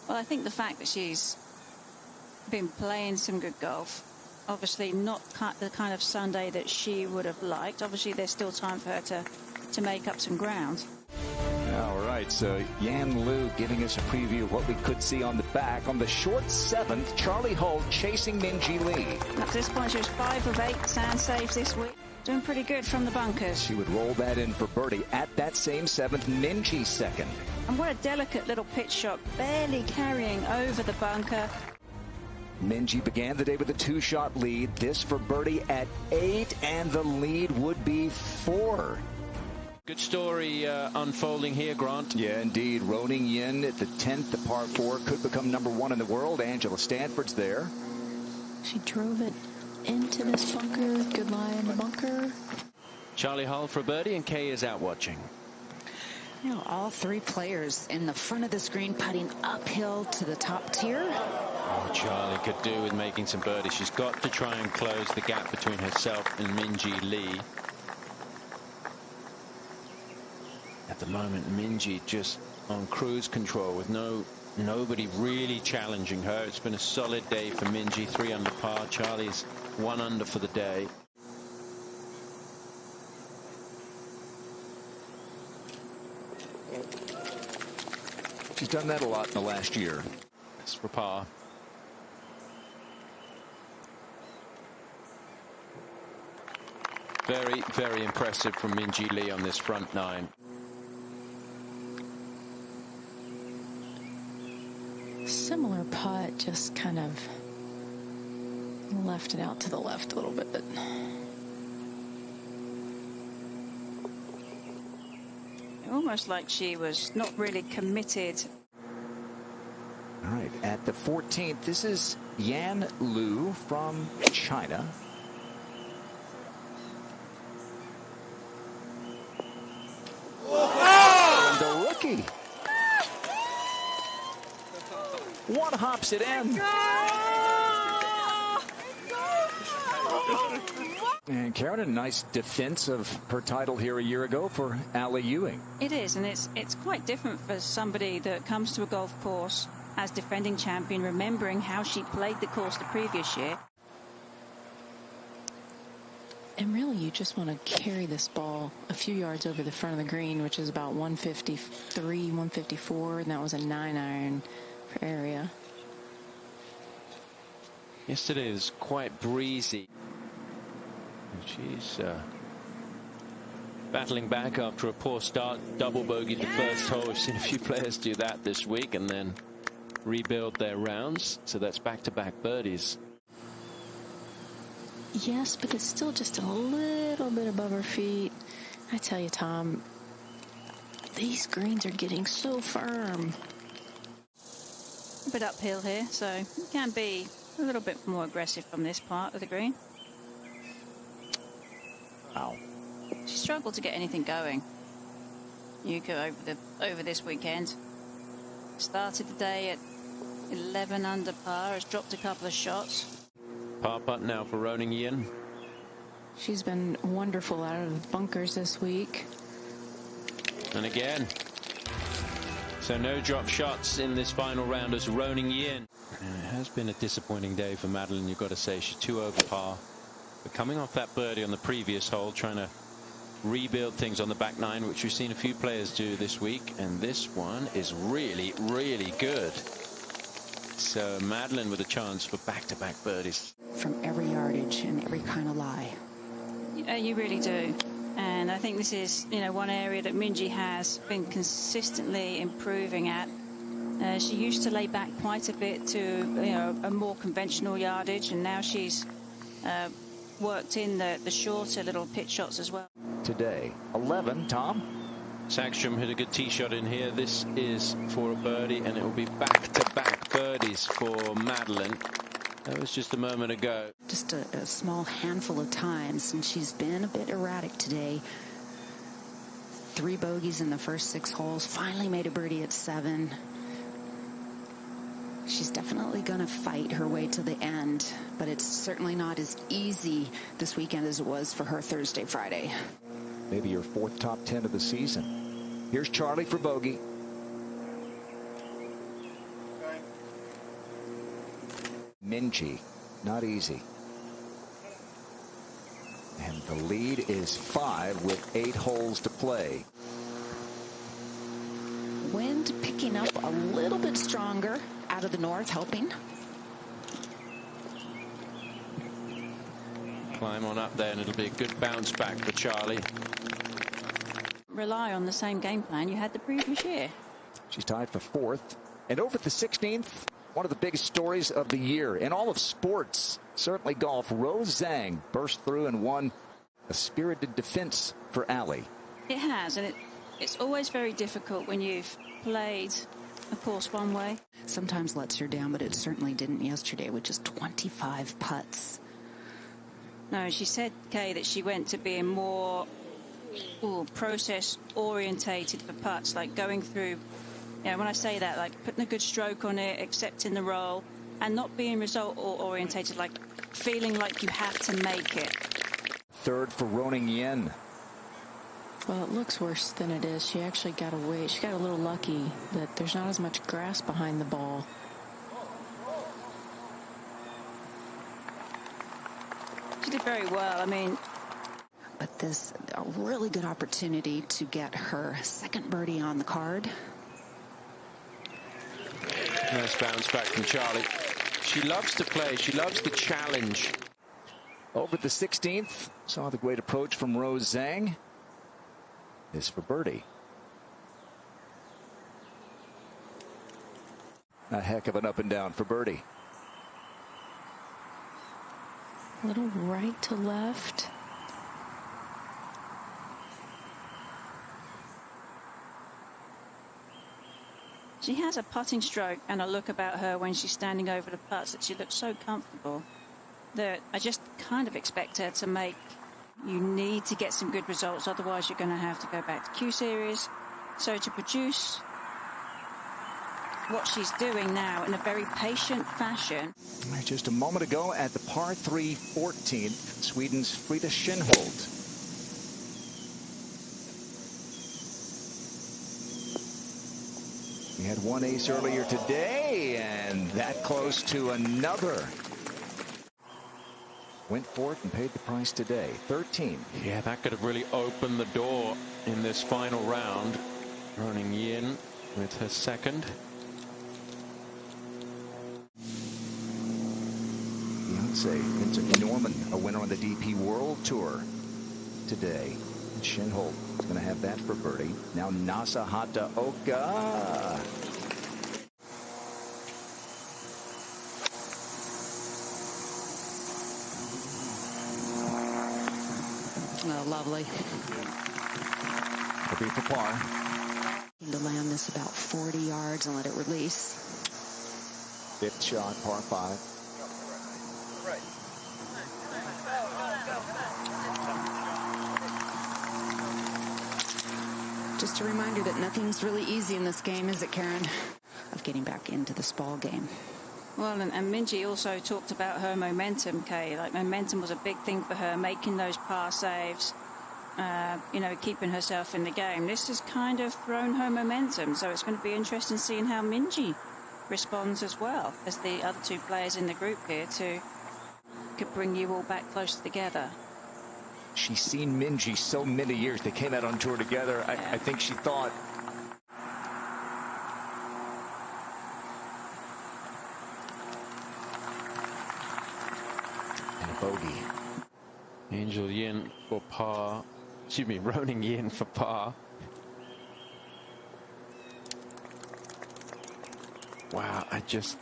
Well, I think the fact that she's been playing some good golf, obviously not the kind of Sunday that she would have liked. Obviously, there's still time for her to make up some ground. All right, so Yan Liu giving us a preview of what we could see on the back. On the short 7th, Charlie Hull chasing Minjee Lee. Up to this point, she was 5 of 8 sand saves this week. Doing pretty good from the bunkers. She would roll that in for birdie at that same 7th. Minjee second. And what a delicate little pitch shot, barely carrying over the bunker. Minjee began the day with a 2-shot lead. This for birdie at 8, and the lead would be 4. Good story unfolding here, Grant. Yeah, indeed. Roning Yin at the 10th, the par 4, could become #1 in the world. Angela Stanford's there. She drove it into this bunker. Good lie in the bunker. Charlie Hull for a birdie, and Kay is out watching. You know, all 3 players in the front of the screen putting uphill to the top tier. Oh, Charlie could do with making some birdies. She's got to try and close the gap between herself and Minjee Lee. At the moment, Minjee just on cruise control with nobody really challenging her. It's been a solid day for Minjee. 3 under par. Charlie's 1 under for the day. She's done that a lot in the last year. That's for par. Very, very impressive from Minjee Lee on this front 9. Similar putt, just kind of left it out to the left a little bit. Almost like she was not really committed. All right, at the 14th, this is Yan Liu from China. Oh! And the rookie. One hops it in. And Karen, a nice defense of her title here a year ago for Allie Ewing. It is, and it's quite different for somebody that comes to a golf course as defending champion, remembering how she played the course the previous year. And really, you just want to carry this ball a few yards over the front of the green, which is about 153, 154, and that was a 9-iron for area. Yesterday was quite breezy. She's battling back after a poor start. Double bogey the first hole. We've seen a few players do that this week and then rebuild their rounds. So that's back-to-back birdies. Yes, but it's still just a little bit above her feet. I tell you, Tom, these greens are getting so firm. A bit uphill here, so you can be a little bit more aggressive from this part of the green. Wow. She struggled to get anything going. Yuko over this weekend. Started the day at 11 under par, has dropped a couple of shots. Par putt now for Roning Yin. She's been wonderful out of the bunkers this week. And again. So no drop shots in this final round as Roning Yin. And it has been a disappointing day for Madeline, you've got to say. She's 2 over par. But coming off that birdie on the previous hole, trying to rebuild things on the back 9, which we've seen a few players do this week. And this one is really, really good. So Madeline with a chance for back-to-back birdies. From every yardage and every kind of lie. Yeah, you really do. And I think this is, one area that Minjee has been consistently improving at. She used to lay back quite a bit to, a more conventional yardage, and now she's worked in the shorter little pitch shots as well. Today, 11, Tom. Sagstrom hit a good tee shot in here. This is for a birdie, and it will be back-to-back birdies for Madeline. That was just a moment ago. Just a small handful of times, and she's been a bit erratic today. 3 bogeys in the first 6 holes. Finally made a birdie at 7. She's definitely going to fight her way to the end, but it's certainly not as easy this weekend as it was for her Thursday, Friday. Maybe your 4th top 10 of the season. Here's Charlie for bogey. Minjee, not easy. And the lead is 5 with 8 holes to play. Wind picking up a little bit stronger out of the north, helping. Climb on up there, and it'll be a good bounce back for Charlie. Rely on the same game plan you had the previous year. She's tied for 4th. And over the 16th, one of the biggest stories of the year in all of sports, certainly golf, Rose Zhang burst through and won a spirited defense for Allie. It has, and it's always very difficult when you've played a course one way. Sometimes lets her down, but it certainly didn't yesterday with just 25 putts. No, she said, Kay, that she went to being more process orientated for putts, like going through, when I say that, like putting a good stroke on it, accepting the roll, and not being result orientated, like feeling like you have to make it. 3rd for Roning Yin. Well, it looks worse than it is. She actually got away. She got a little lucky that there's not as much grass behind the ball. She did very well. I mean, but this a really good opportunity to get her 2nd birdie on the card. Nice bounce back from Charlie. She loves to play. She loves the challenge. Over the 16th, saw the great approach from Rose Zhang. This for birdie. A heck of an up and down for birdie. A little right to left. she has a putting stroke and a look about her when she's standing over the putts that she looks so comfortable that I just kind of expect her to make. You need to get some good results, otherwise you're going to have to go back to Q Series. So to produce what she's doing now in a very patient fashion. Just a moment ago at the par 3 14th, Sweden's Frida Schinhold. We had one ace earlier today, and that close to another. Went for it and paid the price today. 13. Yeah, that could have really opened the door in this final round. Running Yin with her second. Beyonce, Vincent Norman, a winner on the DP World Tour today. And Schinhold is going to have that for birdie. Now Nasa Hataoka. Oh, lovely. It'll be for par. To land this about 40 yards and let it release. 5th shot, par 5. Just a reminder that nothing's really easy in this game, is it, Karen? Of getting back into this ball game. Well, and Minjee also talked about her momentum, Kay. Like, momentum was a big thing for her, making those par saves, keeping herself in the game. This has kind of thrown her momentum, so it's going to be interesting seeing how Minjee responds as well as the other two players in the group here could bring you all back close together. She's seen Minjee so many years. They came out on tour together. I think she thought. And a bogey. Angel Yin for par. Excuse me, Roning Yin for par. Wow, I just.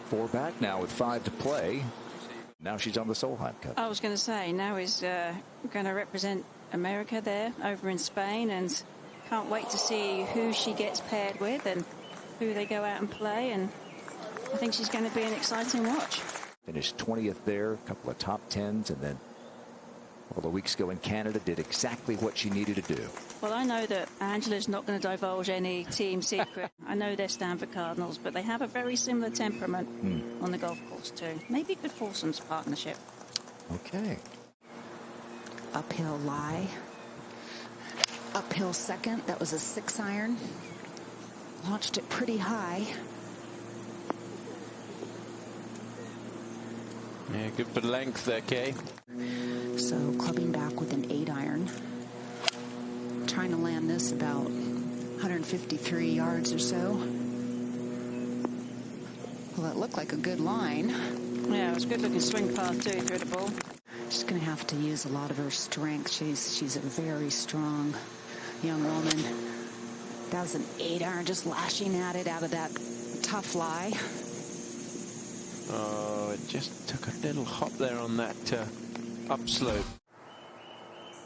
Four back now with 5 to play. Now she's on the Solheim Cup. I was going to say, now is going to represent America there over in Spain, and can't wait to see who she gets paired with and who they go out and play, and I think she's going to be an exciting watch. Finished 20th there, a couple of top 10s, and then a couple of weeks ago in Canada did exactly what she needed to do. Well, I know that Angela's not going to divulge any team secret. I know they're Stanford Cardinals, but they have a very similar temperament on the golf course too. Maybe a good foursomes partnership. Okay. uphill lie. Uphill second. That was a 6-iron. Launched it pretty high. Yeah, good for length there, Kay. So clubbing back with an 8-iron. Trying to land this about 153 yards or so. Well, it looked like a good line. Yeah, it was a good looking swing path too through the ball. She's going to have to use a lot of her strength. She's a very strong young woman. That was an 8-iron, just lashing at it out of that tough lie. Oh, it just took a little hop there on that upslope.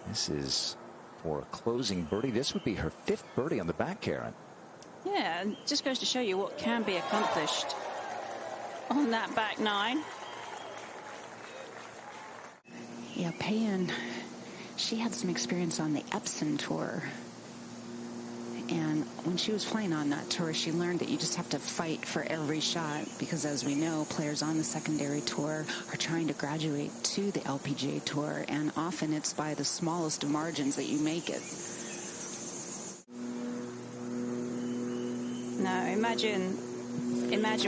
This is for a closing birdie. This would be her 5th birdie on the back, Karen. Yeah, and it just goes to show you what can be accomplished on that back 9. Yeah, Payan, she had some experience on the Epson Tour. And when she was playing on that tour, she learned that you just have to fight for every shot because, as we know, players on the secondary tour are trying to graduate to the LPGA Tour, and often it's by the smallest of margins that you make it. Now, imagine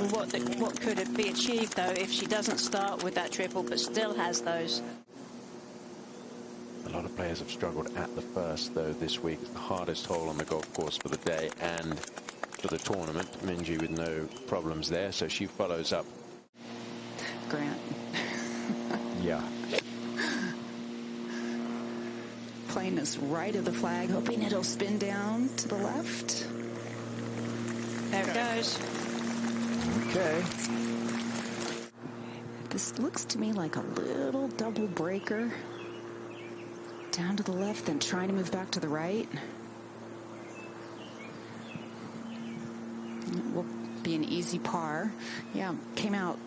what could be achieved, though, if she doesn't start with that triple but still has those. A lot of players have struggled at the first, though, this week. It's the hardest hole on the golf course for the day and for the tournament. Minjee with no problems there, so she follows up. Grant. Yeah. Playing this right of the flag, hoping it'll spin down to the left. There it goes. Okay. This looks to me like a little double breaker. Down to the left, then trying to move back to the right. It will be an easy par. Yeah, came out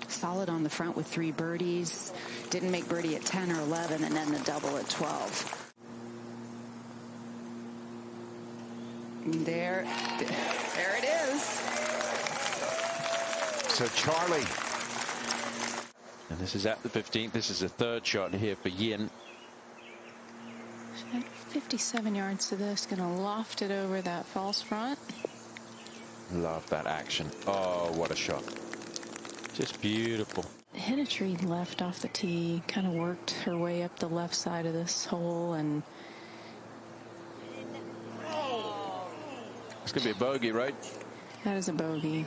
solid on the front with 3 birdies. Didn't make birdie at 10 or 11, and then the double at 12. There it is. So Charlie. And this is at the 15th. This is a 3rd shot here for Yin. 57 yards to this, going to loft it over that false front. Love that action. Oh, what a shot. Just beautiful. Hit a tree left off the tee, kind of worked her way up the left side of this hole, and It's going to be a bogey, right? that is a bogey.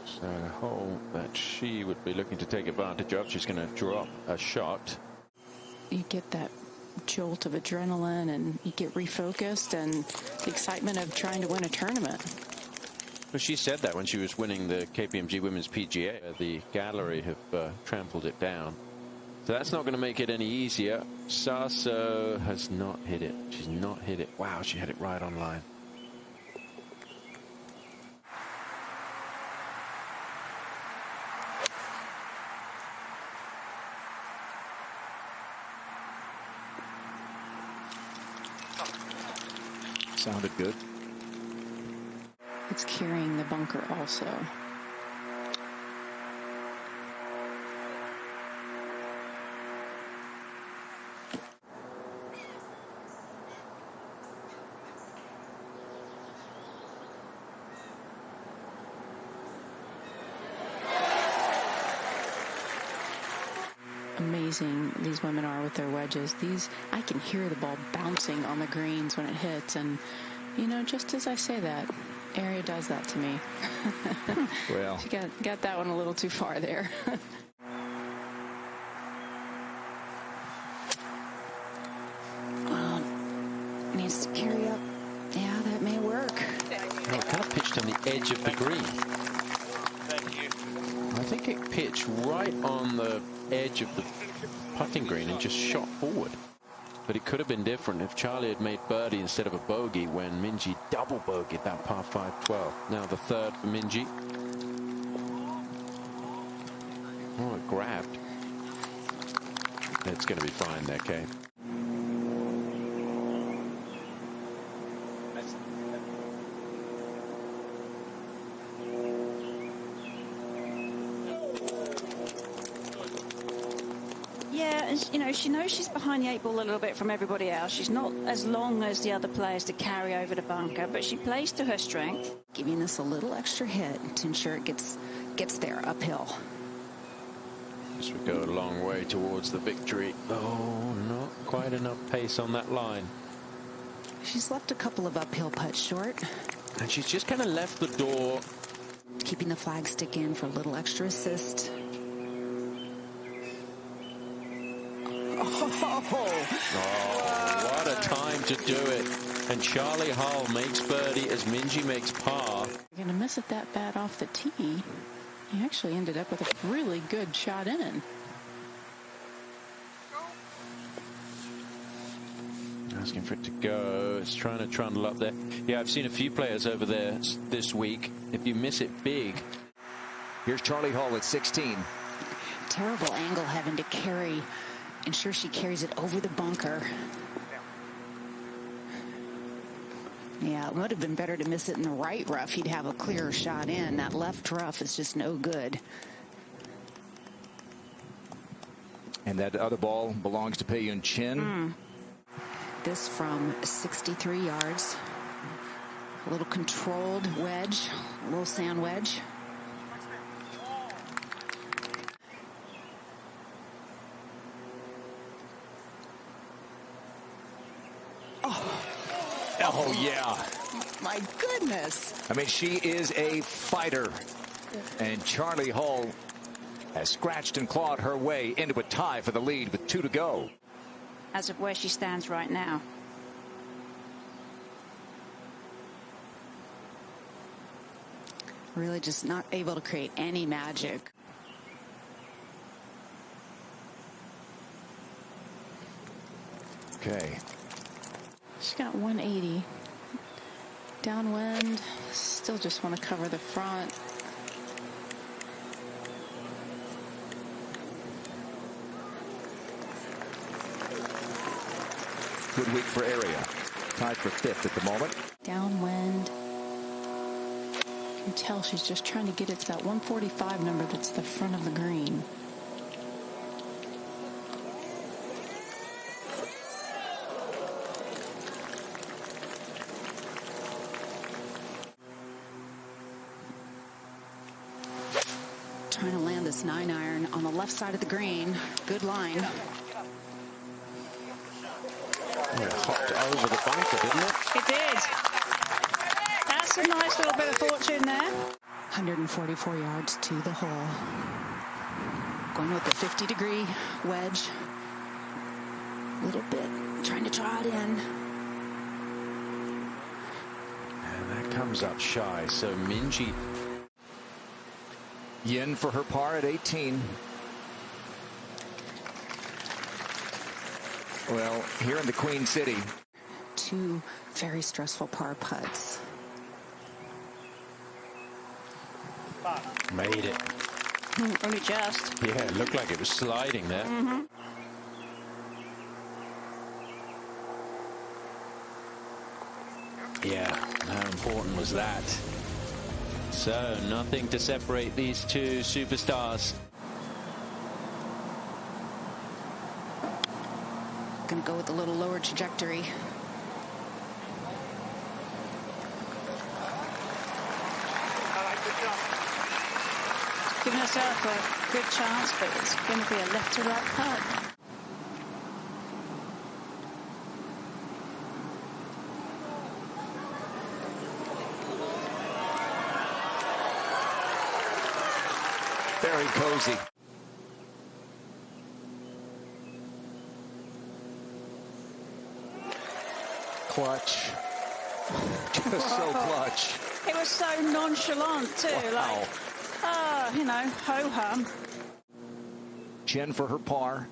So a hole that she would be looking to take advantage of. She's going to drop a shot. You get that jolt of adrenaline and you get refocused, and the excitement of trying to win a tournament. Well, she said that when she was winning the KPMG Women's PGA. The gallery have trampled it down. So that's not going to make it any easier. Sasso has not hit it. She's not hit it. Wow, she had it right on line. Sounded good. It's carrying the bunker also. Amazing these women are with their wedges. These, I can hear the ball bouncing on the greens when it hits, and you know, just as I say that, Area does that to me. Well, she got that one a little too far there. Needs to carry up. Yeah, that may work. Oh, it kind of pitched on the edge of the green. I think it pitched right on the edge of the putting green and just shot forward. But it could have been different if Charlie had made birdie instead of a bogey when Minjee double bogeyed that par 5-12. Now the 3rd for Minjee. Oh, it grabbed. It's going to be fine there, Kay. And, you know, she knows she's behind the 8 ball a little bit from everybody else. She's not as long as the other players to carry over the bunker, but she plays to her strength. Giving this a little extra hit to ensure it gets there uphill. This would go a long way towards the victory. Oh, not quite enough pace on that line. She's left a couple of uphill putts short. And she's just kind of left the door. Keeping the flag stick in for a little extra assist. Oh, what a time to do it. And Charlie Hull makes birdie as Minjee makes par. You're going to miss it that bad off the tee. He actually ended up with a really good shot in. Asking for it to go. It's trying to trundle up there. Yeah, I've seen a few players over there this week. If you miss it big. Here's Charlie Hull at 16. Terrible angle having to ensure she carries it over the bunker. Yeah, it would have been better to miss it in the right rough. You'd have a clearer shot in. That left rough is just no good. And that other ball belongs to Pei-Yun Chin. This from 63 yards. A little controlled wedge, a little sand wedge. Oh, yeah. My goodness. I mean, she is a fighter. And Charlie Hull has scratched and clawed her way into a tie for the lead with 2 to go. As of where she stands right now. Really just not able to create any magic. Okay. She's got 180. Downwind. Still just want to cover the front. Good week for Area. Tied for 5th at the moment. Downwind. You can tell she's just trying to get it to that 145 number that's the front of the green. Trying to land this 9-iron on the left side of the green. Good line. Oh, it hopped over the bunker, didn't it? It did. That's a nice little bit of fortune there. 144 yards to the hole. Going with the 50-degree wedge. A little bit. Trying to draw it in. And that comes up shy. So Minjee. Yin for her par at 18. Well, here in the Queen City. 2 very stressful par putts. Made it. Only just. Yeah, it looked like it was sliding there. Yeah, how important was that? So, nothing to separate these two superstars. Going to go with a little lower trajectory. Giving herself a good chance, but it's going to be a left to right putt. Very cozy. Clutch. Just so clutch. It was so nonchalant too. Wow. Like, you know, ho-hum. Chen for her par.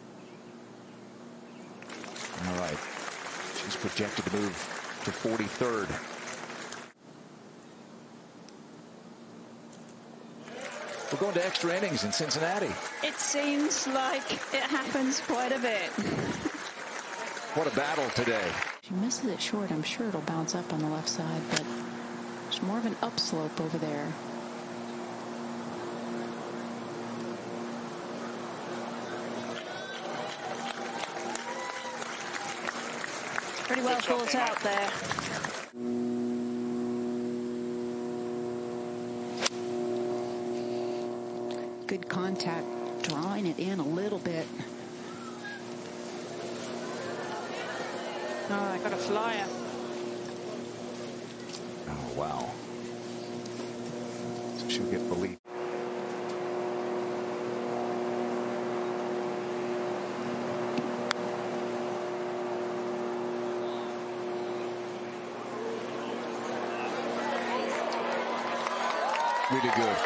All right. She's projected to move to 43rd. We're going to extra innings in Cincinnati. It seems like it happens quite a bit. What a battle today. If she misses it short, I'm sure it'll bounce up on the left side, but there's more of an upslope over there. Very well thought out there. Good contact, drawing it in a little bit. Oh, I got a flyer. Oh, wow. So she'll get the lead. Really good.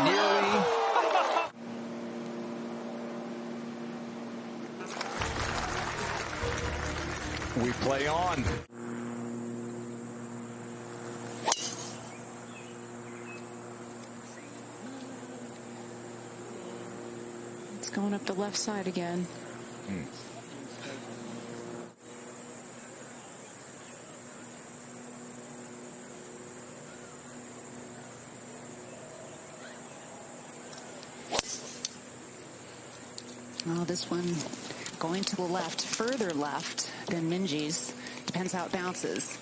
Nearly. We play on. It's going up the left side again. Well, this one going to the left, further left than Minji's. Depends how it bounces.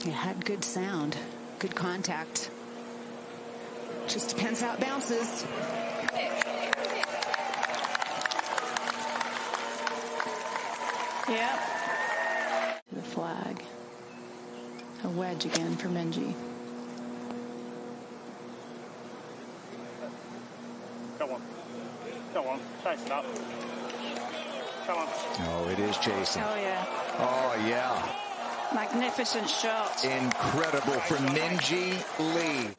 It had good sound, good contact. Just depends how it bounces. Yeah. The flag. A wedge again for Minji. Come on. Come on. Chase it up. Come on. Oh, it is Jason. Oh, yeah. Oh, yeah. Magnificent shot. Incredible from Minji Lee.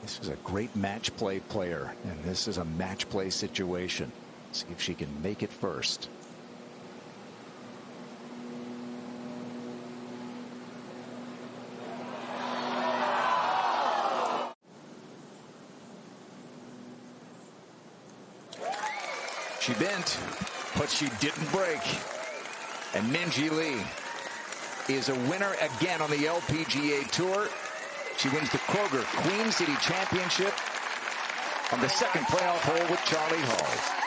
This is a great match play player, and this is a match play situation. See if she can make it first. She bent, but she didn't break. And Minji Lee is a winner again on the LPGA Tour. She wins the Kroger Queen City Championship on the second playoff hole with Charlie Hall.